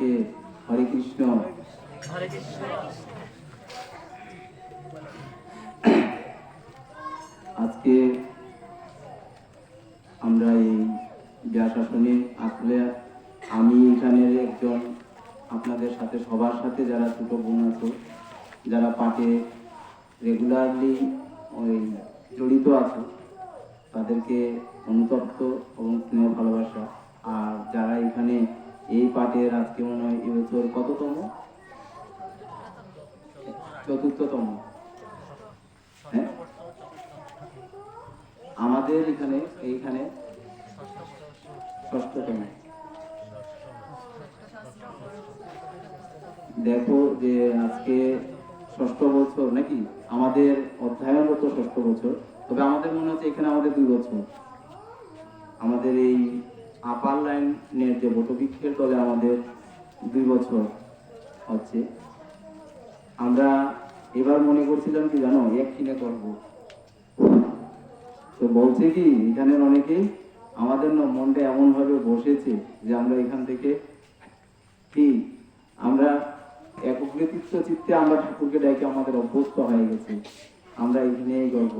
সবাইকে হরে কৃষ্ণ। হরে কৃষ্ণ। আজকে আমরা এই ব্যাসাসনে আসলে আমি এখানের একজন, আপনাদের সাথে সবার সাথে যারা ছোট বোন আছো, যারা পাঠে রেগুলারলি ওই জড়িত আছো, তাদেরকে অনুতপ্ত এবং স্নেহ ভালোবাসা। আর যারা এখানে এই পাঠের আজকে মনে হয় এবছর কততম, চতুর্থতম, হ্যাঁ আমাদের এইখানে ষষ্ঠতম। দেখো যে আজকে ষষ্ঠ বছর নাকি আমাদের অধ্যয়নগত ষষ্ঠ বছর, তবে আমাদের মনে হচ্ছে এখানে আমাদের 2 বছর। আমাদের এই আপার লাইনের যে বটবৃক্ষের তলে আমাদের 2 বছর হচ্ছে। আমরা এবার মনে করছিলাম কি জানো, একদিনে করবো, তো বলছে কি এখানের অনেকেই আমাদের মনটা এমন ভাবে বসেছে যে আমরা এখান থেকে কি আমরা একত্রিত চিত্তে আমরা ঠাকুরকে ডেকে আমাদের অভ্যস্ত হয়ে গেছে, আমরা এখানেই গল্প।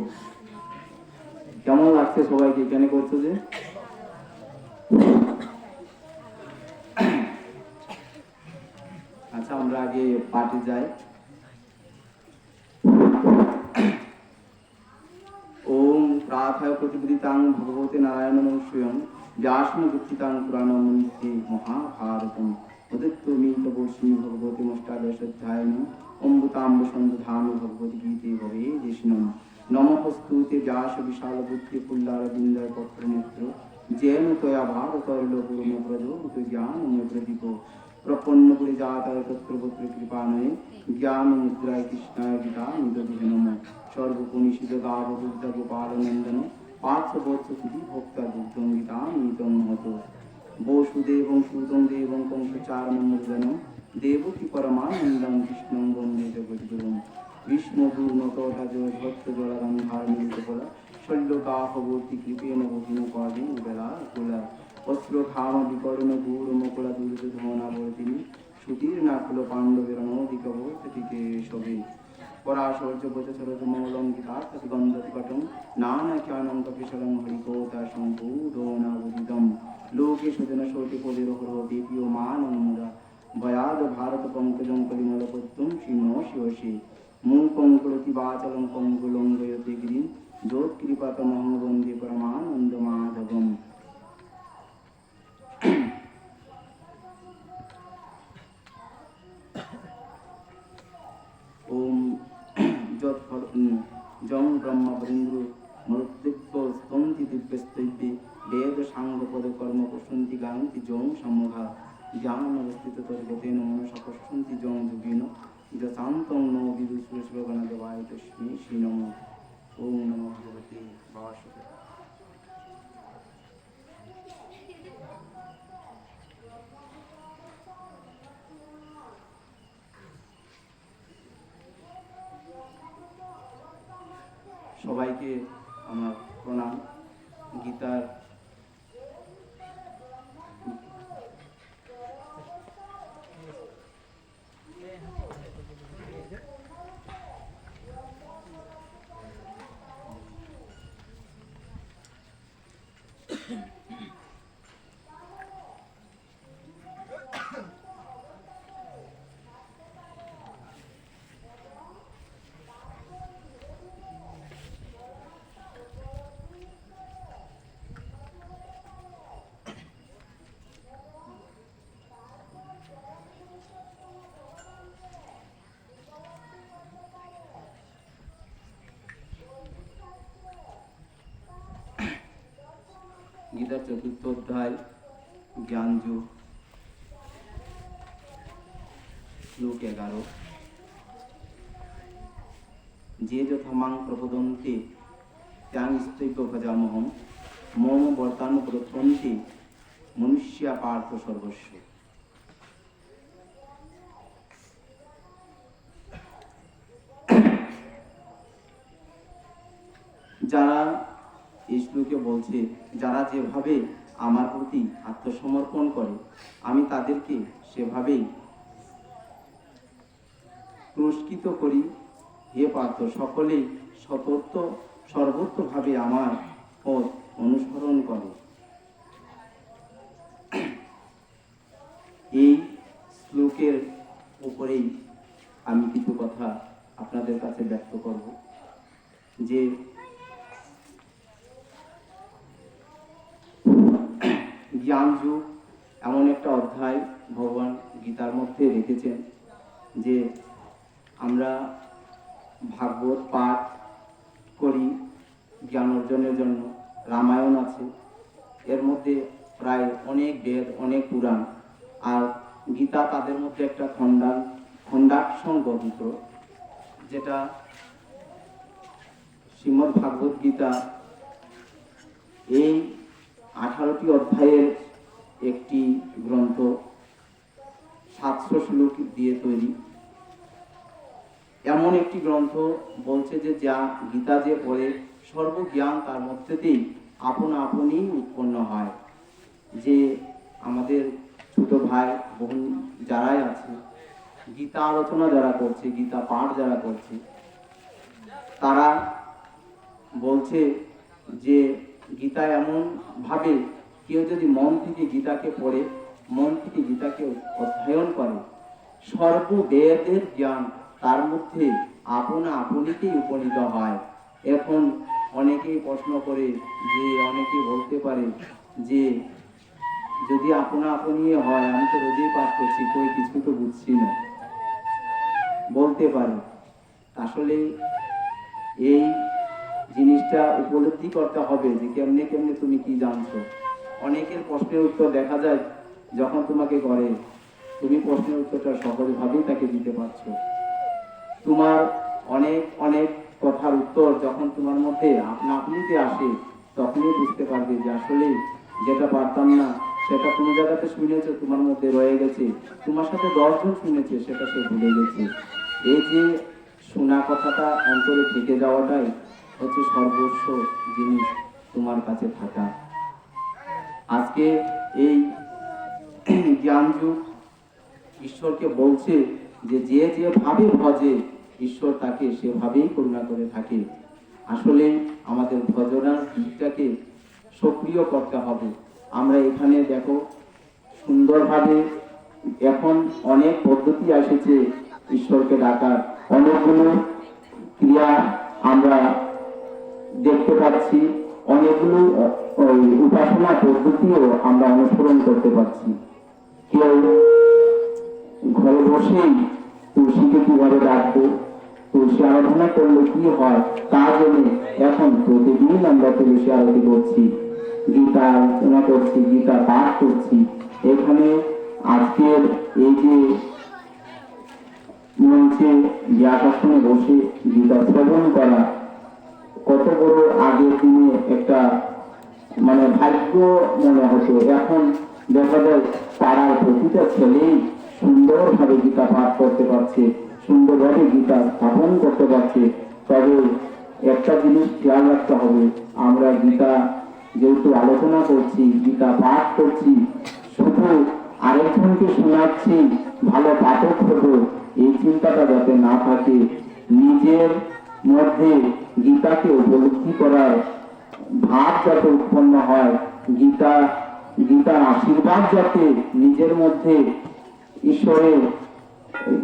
কেমন লাগছে সবাইকে এখানে করছো যে? আচ্ছা, আমরা আগে পাঠে যাই। ওম প্রাথায় প্রতিপদিতাং ভগবতে নারায়ণং স্বয়ং ব্যাসং দুঃখিতাং পুরাণং মধ্যে মহাভারতম উদিত্যমিতবর্ষি ভগবতে মষ্টাদশাধ্যায়ন অম্বুতাম্ব সন্ধধাম ভগবদ্ গীতে ভবে দেশিনম নমস্তুতে ব্যাস বিশাল বুদ্ধি ফুল্লার বিন্দায় পত্র নেত্র যেন তয়া ভারতর্ল পূর্ণ প্রদোত জ্ঞান প্রদীপ প্রপন্ন পরিজাতায় তত্রপত্র কৃপানয়ে জ্ঞান মুদ্রায় কৃষ্ণায় গীতা নিদধিবে নম সর্বপনিষিত গাব বুদ্ধ গোপাল নন্দন পার্থ বৎস সুধি ভক্তা দুগ্ধং গীতা নিতম হত বসুদেবং সুতং দেবং কংসচারণং মূর্ধনম দেবকী পরমানন্দং কৃষ্ণং বন্দে জগদ্গুরুম বিষ্ণু পূর্ণতোষাজ ভক্ত জলারন্ধার মিলিত বলা শল্যকাহবর্তী কৃপেণ ভগিন কর্ণে বেলা কোলা অস্ত্র ঘাম বিকর্ণ গূঢ় মুকুলা দুর্যোধনাবর্তিনী সুধীর নাকুল পাণ্ডবের নদিকবর্তিকে সবে পরাশৌর্য বচসরজ মৌলঙ্কিতার্থ গন্ধতিকটং নানাখ্যানং কপিশলং হরিকোতা সম্পূর্ণাবুদিতম লোকে সুজন শোটি পদিরহর দেবীয় মানং মুরা ভয়াদ ভারত পঙ্কজং কলিমলপদ্মং শীর্ণ শিবশী মূকঙ্কুলতি বাচলং পঙ্কুলং গয়তে গিরিম যোৎকৃপাতমহং বন্দে পরমানন্দ মাধবম। ওম জং ব্রহ্মবৃন্দ্র মরুদ্দিব্য স্তন্তি দিব্যস্তৈব্যে বেদ সাঙ্গ পদ কর্ম পশন্তি গায়ন্তি জং সম্মোঘা জ্ঞান অবস্থিত তর্গতেন মনসা পশন্তি জং যোগিন যশান্তং নো বিদুশ্লোকন দেবায় তস্মৈ শ্রী নমঃ। ওম নমো ভগবতে বাসুদেবায়। সবাইকে আমার প্রণাম। গীতার গীতার 4th অধ্যায় জ্ঞানযোগ, শ্লোক 11। যে যথা মাং প্রপদন্তে ত্যাং স্তৈক ভজামহম মম বর্তান প্রত্যন্তে মনুষ্যা পার্থ সর্বস্ব। যারা এই শ্লোকে বলছে, যারা যেভাবে আমার প্রতি আত্মসমর্পণ করে, আমি তাদেরকে সেভাবেই পুরস্কৃত করি। হে পার্থ, সকলেই সর্বত্রভাবে আমার পথ অনুসরণ করে। এই শ্লোকের উপরেই আমি কিছু কথা আপনাদের কাছে ব্যক্ত করব। যে জ্ঞানযুগ এমন একটা অধ্যায় ভগবান গীতার মধ্যে রেখেছেন, যে আমরা ভাগবত পাঠ করি জ্ঞান অর্জনের জন্য। রামায়ণ আছে, এর মধ্যে প্রায় অনেক বেদ, অনেক পুরাণ, আর গীতা তাদের মধ্যে একটা খণ্ডাংশ, যেটা শ্রীমদ্ ভাগবত গীতা এই 18টি অধ্যায়ের একটি গ্রন্থ, 700 শ্লোক দিয়ে তৈরি। এমন একটি গ্রন্থ বলছে যে যা গীতা যে পড়ে সর্বজ্ঞান তার মধ্যেতেই আপনা আপনি উৎপন্ন হয়। যে আমাদের ছোট ভাই বোন যারাই আছে, গীতা আলোচনা যারা করছে, গীতা পাঠ যারা করছে, তারা বলছে যে গীতা এমন ভাবে কেউ যদি মন থেকে গীতাকে পড়ে, মন থেকে গীতাকে অধ্যয়ন করে, সর্ববেদের জ্ঞান তার মধ্যে আপনা আপনিতেই উপনীত হয়। এখন অনেকেই প্রশ্ন করে, যে অনেকে বলতে পারে যে যদি আপনা আপনি হয়, আমি তো রোজই পাঠ করছি, কই কিছু তো বুঝছি না, বলতে পারে। আসলে এই জিনিসটা উপলব্ধি করতে হবে যে কেমনে কেমনে তুমি কি জানছো। অনেকের প্রশ্নের উত্তর দেখা যায় যখন তোমাকে করে, তুমি প্রশ্নের উত্তরটা সহজভাবেই তাকে দিতে পারছো। তোমার অনেক অনেক কথার উত্তর যখন তোমার মধ্যে আপনা আপনিতে আসে, তখনই বুঝতে পারবে যে আসলে যেটা পারতাম না সেটা কোনো জায়গাতে শুনেছো, তোমার মধ্যে রয়ে গেছে, তোমার সাথে 10 জন শুনেছে, সেটা সে ভুলে গেছে। এই যে শোনা কথাটা অন্তরে থেকে যাওয়াটাই হচ্ছে সর্বস্ব জিনিস তোমার কাছে থাকা। আজকে এই জ্ঞান যুগ ঈশ্বরকে বলছে যে যে যেভাবে ভজে ঈশ্বর তাকে সেভাবেই করুণা করে থাকে। আসলে আমাদের ভজনার দিকটাকে সক্রিয় করতে হবে। আমরা এখানে দেখো সুন্দরভাবে এখন অনেক পদ্ধতি এসেছে ঈশ্বরকে ডাকার, অনেকগুলো ক্রিয়া আমরা দেখতে পাচ্ছি, অনেকগুলো উপাসনা পদ্ধতিও আমরা অনুসরণ করতে পারছি। কেউ ঘরে বসেই তুলসীকে কিভাবে ডাকবো, তুলসী আরাধনা করলে কি হয় তা জেনে এখন প্রতিদিন আমরা তুলসী আরতি করছি, গীতা আলোচনা করছি, গীতা পাঠ করছি। এখানে আজকের এই যে মঞ্চে ব্যাসাসনে বসে গীতা শ্রবণ করা, কত বড় আগের দিনে একটা ভাগ্য মনে হতো। এখন দেখা যায় পাড়ার প্রতিটা ছেলেই সুন্দরভাবে গীতা পাঠ করতে পারছে, সুন্দরভাবে গীতা স্থাপন করতে পারছে। তবে একটা জিনিস খেয়াল রাখতে হবে, আমরা গীতা যেহেতু আলোচনা করছি, গীতা পাঠ করছি, শুধু আরেকজনকে শোনাচ্ছি ভালো পাঠক হতো, এই চিন্তাটা যাতে না থাকে। নিজের মধ্যে গীতাকে উপলব্ধি করার ভাব যাতে উৎপন্ন হয়, গীতার আশীর্বাদ যাতে নিজের মধ্যে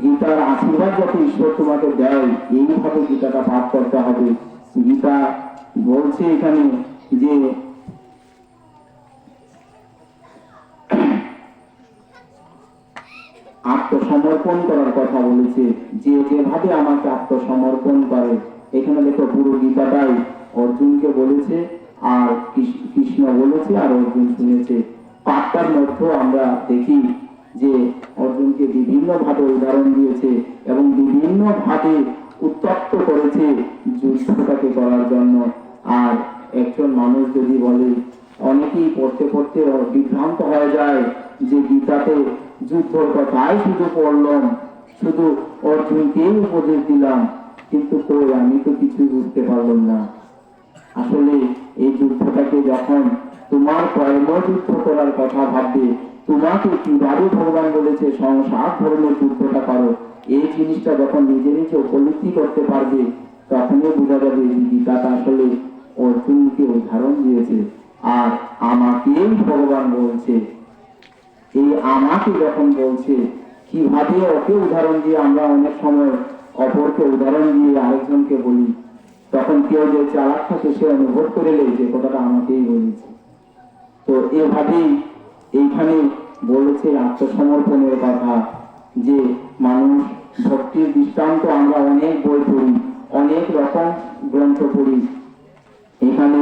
গীতার আশীর্বাদ যাতে ঈশ্বর তোমাকে দেয়, এইভাবে গীতাটা পাঠ করতে হবে। গীতা বলছে এখানে যে আত্মসমর্পণ করার কথা বলেছে, যে যেভাবে আমাকে আত্মসমর্পণ করে। এখানে দেখো পুরো গীতাটাই অর্জুনকে বলেছে, আর কৃষ্ণ বলেছে, আর অর্জুন শুনেছে। পাঠটার মধ্যে আমরা দেখি যে অর্জুনকে বিভিন্ন ভাবে উদাহরণ দিয়েছে এবং বিভিন্ন ভাবে উত্তপ্ত করেছে যুদ্ধটাকে করার জন্য। আর একজন মানুষ যদি বলে, অনেকেই পড়তে পড়তে বিভ্রান্ত হয়ে যায় যে গীতাতে যুদ্ধর কথাই শুধু পড়লাম, শুধু অর্জুনকেই উপদেশ দিলাম, কিন্তু কই আমি তো কিছু বুঝতে পারলাম না। আসলে এই যুদ্ধটাকে যখন তোমার কর্মযুদ্ধ করার কথা ভাববে, তোমাকে কিভাবে ভগবান বলেছে সংসার ধর্মের যুদ্ধটা করো, এই জিনিসটা যখন নিজে নিজে উপলব্ধি করতে পারবে, তখনই বোঝা যাবে যে গীতাটা আসলে অর্জুনকে উদাহরণ দিয়েছে আর আমাকেই ভগবান বলছে। এই আমাকে যখন বলছে, কিভাবে ওকে উদাহরণ দিয়ে আমরা অনেক সময় অপরকে উদাহরণ দিয়ে আরেকজনকে বলি, তখন কেউ যে চালাক থাকে সে অনুভব করে নেই যে কথাটা আমাকেই বলেছে। তো এভাবেই এইখানে বলেছে আত্মসমর্পণের কথা, যে মানুষ ভক্তির দৃষ্টান্ত আমরা অনেক বই পড়ি, অনেক রকম গ্রন্থ পড়ি, এখানে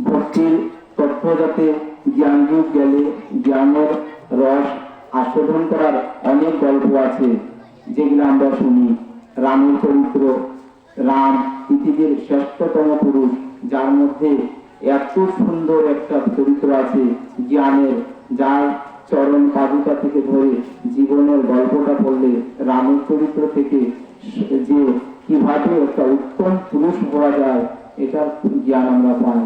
ভক্তির তথ্য যাতে জ্ঞান যুগ গেলে জ্ঞানের রস আস্বাদন করার অনেক গল্প আছে যেগুলো আমরা শুনি। রামের চরিত্র, রাম পৃথিবীর শ্রেষ্ঠতম পুরুষ, যার মধ্যে এত সুন্দর একটা চরিত্র আছে জ্ঞানের, যার চরণ পাদুকা থেকে ধরে জীবনের গল্পটা পড়লে রামের চরিত্র থেকে যে কিভাবে একটা উত্তম পুরুষ হওয়া যায় এটার জ্ঞান আমরা পাই।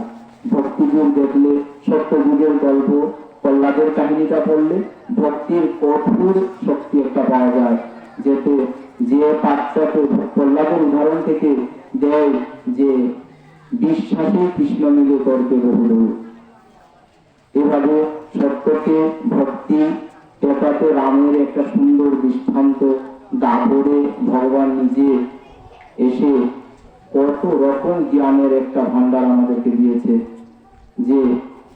ভক্তি যুগ দেখলে, সত্যযুগের গল্প, প্রহ্লাদের কাহিনীটা পড়লে ভক্তির কঠোর শক্তি একটা পাওয়া যায়, যেতে যে পাঠটাকে প্রহ্লাদের উদাহরণ থেকে দেয় যে বিশ্বাসে কৃষ্ণ মিলে করতে বহুল। এভাবে সত্যকে ভক্তি এটাতে রামের একটা সুন্দর দৃষ্টান্ত, দাপরে ভগবান নিজে এসে কত রকম জ্ঞানের একটা ভান্ডার আমাদেরকে দিয়েছে, যে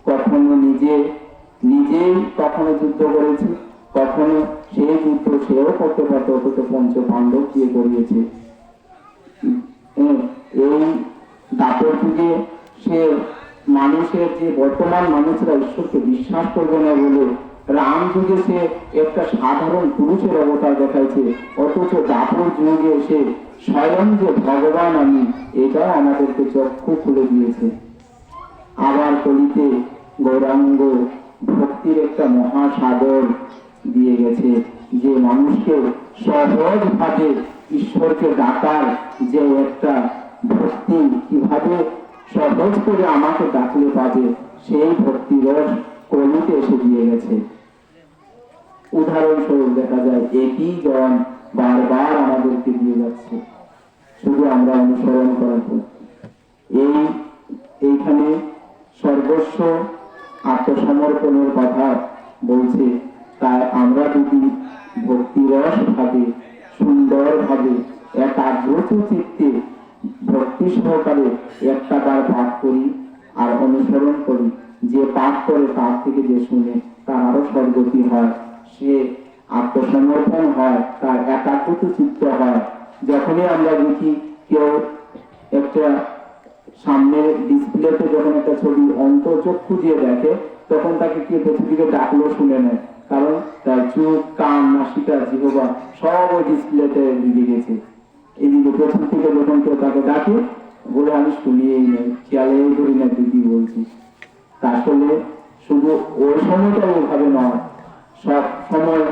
কখনো নিজেই কখনো যুদ্ধ করেছে, কখনো সেই যুদ্ধ সেও করতে পারত, অথচ পঞ্চ পাণ্ডব দিয়ে করিয়েছে। এই দাপর যুগে সে মানুষের যে বর্তমান মানুষরা ঈশ্বরকে বিশ্বাস করবে না বলে রাম যুগে সে একটা সাধারণ পুরুষের অবতার দেখাইছে, অথচ দাপর যুগে সে স্বয়ং যে ভগবান আমি, এটাও আমাদেরকে চক্ষু খুলে দিয়েছে। আবার কলিতে গৌরাঙ্গ ভক্তির একটা মহাসাগর দিয়ে গেছে, যে মানুষকে সহজভাবে ঈশ্বরকে ডাকার যে একটা ভক্তি, কিভাবে সহজ করে আমাকে ডাকলে পাবে, সেই ভক্তি রস কলিতে এসে দিয়ে গেছে। উদাহরণস্বরূপ দেখা যায় একই জন বারবার আমাদেরকে দিয়ে যাচ্ছে, শুধু আমরা অনুসরণ করার পর। এইখানে সর্বস্ব আত্মসমর্পণের কথা বলছে, তাই আমরা যদি ভক্তিরস ভাবে সুন্দরভাবে একাগ্রত চিত্তে ভক্তি সহকারে একটা বার পাঠ করি আর অনুসরণ করি, যে পাঠ করে তার থেকে যে শুনে তার আরো সদ্গতি হয়, সে আত্মসমর্পণ হয়, তার একাগ্রত চিত্ত হয়। যখনই আমরা দেখি কেউ একটা সামনে ডিসপ্লেতে যখন একটা ছবি অন্তর্চক্ষু দিয়ে দেখে, তখন তাকে কি পেছন দিকে ডাকলো শুনে নেয়, কারণ তার চোখ, কান, নাসিকা, জিহ্বা সব ওই ডিসপ্লেতে লিখে গেছে। এদিকে পেছন থেকে যখন কেউ তাকে ডাকে বলে আমি শুনিয়েই নেই, খেয়ালেই করি না তুই কি বলছিস। আসলে শুধু ওই সময়টা ওইভাবে নয়, সব সময়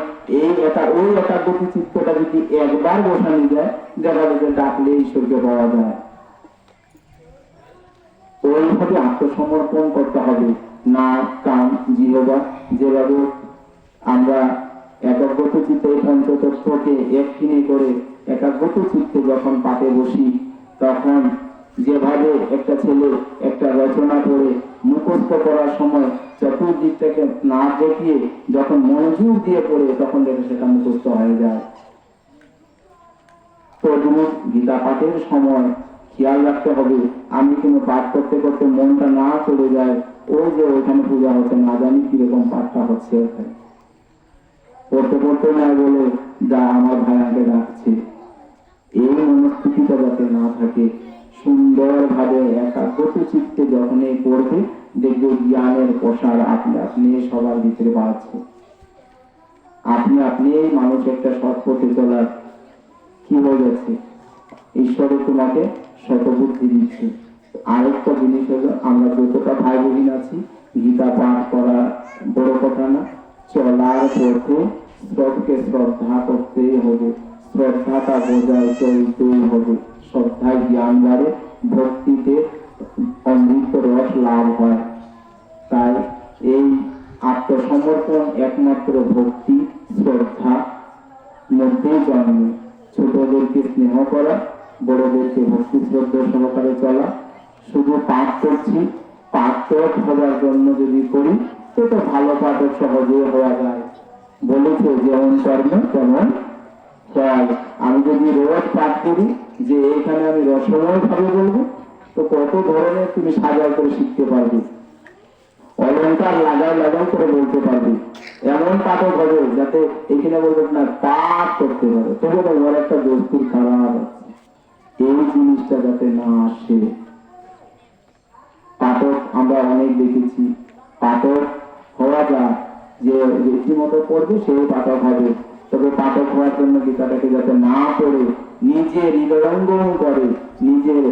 ওই একাগ্রত চিত্তটা যদি একবার বসানো যায়, দেখা যাবে ডাকলে ঈশ্বরকে পাওয়া যায়। ওইভাবে আত্মসমর্পণ করতে হবে, নাক, কান, জিহ্বা, যেভাবে আমরা একাগ্রত চিত্তে পঞ্চতত্ত্বকে একখিনে করে একাগ্রত চিত্তে যখন পাঠে বসি, তখন যেভাবে একটা ছেলে একটা রচনা করে মুখস্থ করার সময় চতুর্দিক থেকে না দেখিয়ে যখন মনোযোগ দিয়ে পড়ে, তখন দেখে সেটা মুখস্থ হয়ে যায়। তো গীতা পাঠের সময় খেয়াল রাখতে হবে, আমি কোনো পাঠ করতে করতে মনটা না চলে যায় ওই যে ওইখানে পূজা হচ্ছে, না জানি কিরকম পাঠটা হচ্ছে, পড়তে পড়তে না বলে যা আমার ভাইয়াকে ডাকছে, এই মনস্থিতিটা যাতে না থাকে, সুন্দরভাবে একাগ্রত চিত্তে যখনই পড়বে দেখবে জ্ঞানের প্রসার আপনি আপনি সবার ভিতরে বাড়ছে। আপনি মানুষ একটা সৎ পথে চলার কি হয়ে যাচ্ছে, ঈশ্বরে তোমাকে শতবুদ্ধি দিচ্ছে। আরেকটা জিনিস হলো, আমরা যতটা ভাই বোন আছি, গীতা পাঠ করা বড় কথা না, চলার পথে সবকে শ্রদ্ধা করতেই হবে, শ্রদ্ধাটা বজায় চলতেই হবে। শ্রদ্ধায় জ্ঞান বাড়ে, ভক্তিতে অমৃত রস লাভ হয়। তাই এই আত্মসমর্পণ একমাত্র ভক্তি শ্রদ্ধা মধ্যেই জন্মে। ছোটদেরকে স্নেহ করা, বড়দেরকে ভক্তি শ্রদ্ধা সহকারে চলা। শুধু পাঠ করছি, পাঠক হবার জন্য যদি করি তো তো ভালো পাঠক সহজে হওয়া যায়। বলেছে যেমন কর্ম তেমন ফল। আমি যদি রোজ পাঠ করি যে এখানে আমি রসময় ভাবে বলবো, তো কত ধরনের তুমি সাজাও করে শিখতে পারবে, অলঙ্কার লাগাও লাগাও করে বলতে পারবে। এমন পাঠক হবে যাতে এখানে বলবে না পাঠ করতে পারে, তবু তোমার একটা দস্তুর খারাপ আছে, এই জিনিসটা যাতে না আসে। পাঠক আমরা অনেক দেখেছি, পাঠক হওয়া যায় যে রীতিমতো পড়বে সেই পাঠক হবে, তবে পাঠক হওয়ার জন্য গীতাটাকে যাতে না পড়ে নিজের হৃদয়ঙ্গম করে, নিজের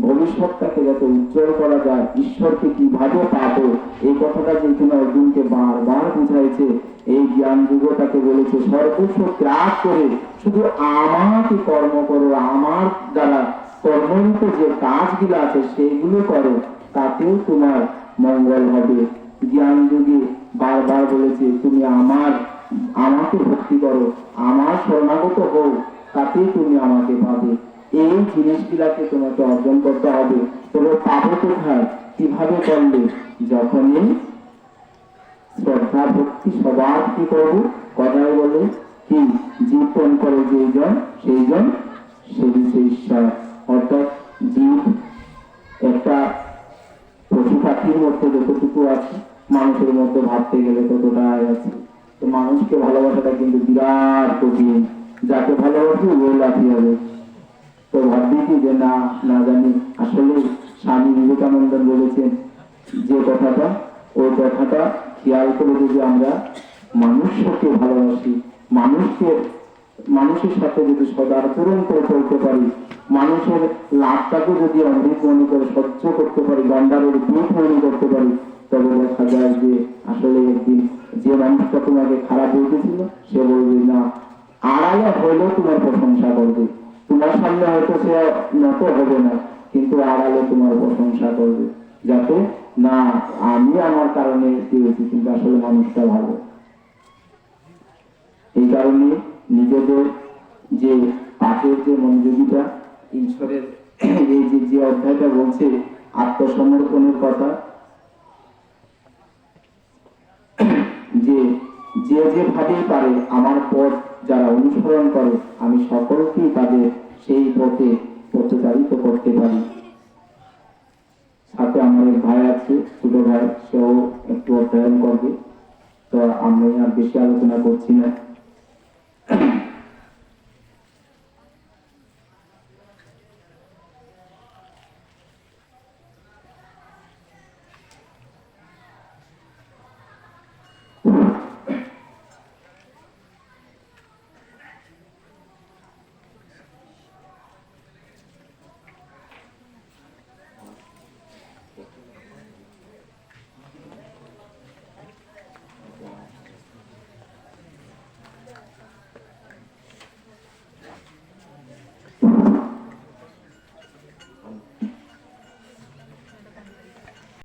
ভবিষ্যৎটাকে যাতে উজ্জ্বল করা যায়, ঈশ্বরকে কিভাবে পাবো এই কথাটা যেখানে অর্জুনকে বারবার বুঝাইছে। এই জ্ঞান যুগ তাকে বলেছে সর্বস্ব ত্যাগ করে শুধু আমাকে কর্ম করো, আমার দ্বারা কর্মনিত যে কাজগুলো আছে সেইগুলো করো, তাতেও তোমার মঙ্গল হবে। জ্ঞান যুগে বারবার বলেছে তুমি আমাকে ভক্তি করো, আমার শরণাগত হও, তাতেই তুমি আমাকে পাবে। এই জিনিসগুলাকে তোমাকে অর্জন করতে হবে। তবে পাবো কোথায়, কিভাবে করলে? যখনই শ্রদ্ধা ভক্তি সবার কি করবো, কথায় বলে কি জীবন করে যেজন সেইজন সেবিছে ঈশ্বর। অর্থাৎ জীব একটা পশু পাখির মধ্যে যতটুকু আছে, মানুষের মধ্যে ভাবতে গেলে ততটাই আছে। তো মানুষকে ভালোবাসাটা কিন্তু বিরাট কঠিন, যাকে ভালোবাসি ওই লাভি হবে। তো ভাববি কি যে না না জানি, আসলে স্বামী বিবেকানন্দ বলেছেন যে কথাটা, ওই কথাটা খেয়াল করে যদি আমরা মানুষকে ভালোবাসি, মানুষের সাথে যদি সদাচরণ করে চলতে পারি, মানুষের লাভটাকে যদি অমৃত মনে করে সহ্য করতে পারি, গন্ডারের পেট মনে করতে পারি, তবে দেখা যায় যে আসলে একদিন যে মানুষটা তোমাকে খারাপ বলতেছিল সে বলবে না, আড়ালে হলেও তোমার প্রশংসা করবে। তোমার সামনে হয়তো সে নত হবে না, কিন্তু আড়ালে তোমার প্রশংসা করবে, যাতে না আমি আমার কারণে পেয়েছি, কিন্তু আসলে মানুষটা ভালো। এই কারণে নিজেদের যে পাঠের যে মনোযোগীটা, ঈশ্বরের এই যে অধ্যায়টা বলছে আত্মসমর্পণের কথা, যে যেভাবেই পারে আমার পথ যারা অনুসরণ করে আমি সকলকেই তাদের সেই পথে পথচারিত করতে পারি। সাথে আমার এক ভাই আছে, ছোট ভাই, সেও একটু অধ্যয়ন করবে। তো আমি আর বেশি আলোচনা করছি না।